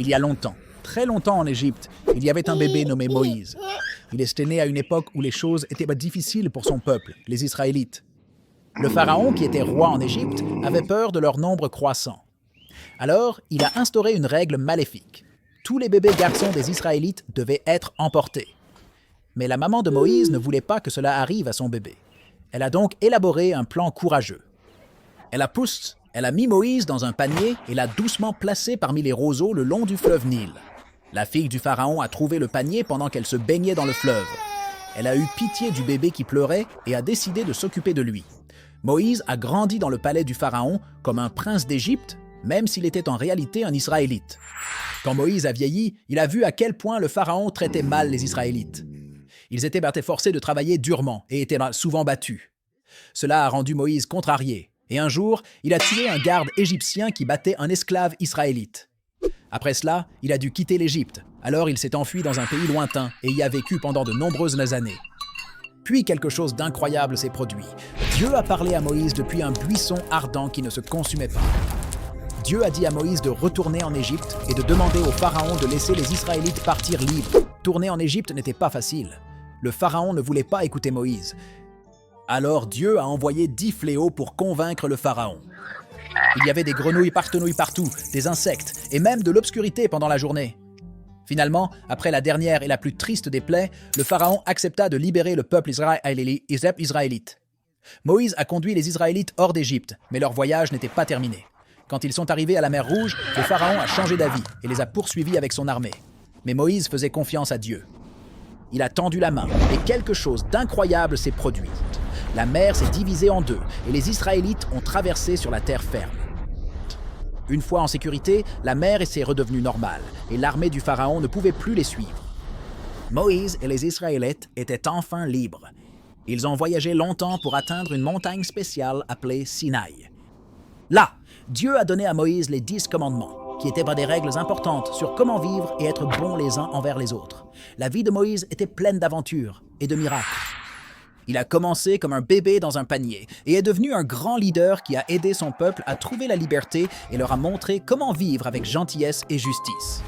Il y a longtemps, très longtemps en Égypte, il y avait un bébé nommé Moïse. Il était né à une époque où les choses étaient difficiles pour son peuple, les Israélites. Le pharaon, qui était roi en Égypte, avait peur de leur nombre croissant. Alors, il a instauré une règle maléfique. Tous les bébés garçons des Israélites devaient être emportés. Mais la maman de Moïse ne voulait pas que cela arrive à son bébé. Elle a donc élaboré un plan courageux. Elle a mis Moïse dans un panier et l'a doucement placé parmi les roseaux le long du fleuve Nil. La fille du pharaon a trouvé le panier pendant qu'elle se baignait dans le fleuve. Elle a eu pitié du bébé qui pleurait et a décidé de s'occuper de lui. Moïse a grandi dans le palais du pharaon comme un prince d'Égypte, même s'il était en réalité un Israélite. Quand Moïse a vieilli, il a vu à quel point le pharaon traitait mal les Israélites. Ils étaient forcés de travailler durement et étaient souvent battus. Cela a rendu Moïse contrarié. Et un jour, il a tué un garde égyptien qui battait un esclave israélite. Après cela, il a dû quitter l'Égypte. Alors il s'est enfui dans un pays lointain et y a vécu pendant de nombreuses années. Puis quelque chose d'incroyable s'est produit. Dieu a parlé à Moïse depuis un buisson ardent qui ne se consumait pas. Dieu a dit à Moïse de retourner en Égypte et de demander au pharaon de laisser les Israélites partir libres. Tourner en Égypte n'était pas facile. Le pharaon ne voulait pas écouter Moïse. Alors Dieu a envoyé 10 fléaux pour convaincre le pharaon. Il y avait des grenouilles partout, des insectes et même de l'obscurité pendant la journée. Finalement, après la dernière et la plus triste des plaies, le pharaon accepta de libérer le peuple israélite. Moïse a conduit les Israélites hors d'Égypte, mais leur voyage n'était pas terminé. Quand ils sont arrivés à la mer Rouge, le pharaon a changé d'avis et les a poursuivis avec son armée. Mais Moïse faisait confiance à Dieu. Il a tendu la main et quelque chose d'incroyable s'est produit. La mer s'est divisée en deux et les Israélites ont traversé sur la terre ferme. Une fois en sécurité, la mer s'est redevenue normale et l'armée du pharaon ne pouvait plus les suivre. Moïse et les Israélites étaient enfin libres. Ils ont voyagé longtemps pour atteindre une montagne spéciale appelée Sinaï. Là, Dieu a donné à Moïse les 10 commandements, qui étaient des règles importantes sur comment vivre et être bons les uns envers les autres. La vie de Moïse était pleine d'aventures et de miracles. Il a commencé comme un bébé dans un panier et est devenu un grand leader qui a aidé son peuple à trouver la liberté et leur a montré comment vivre avec gentillesse et justice.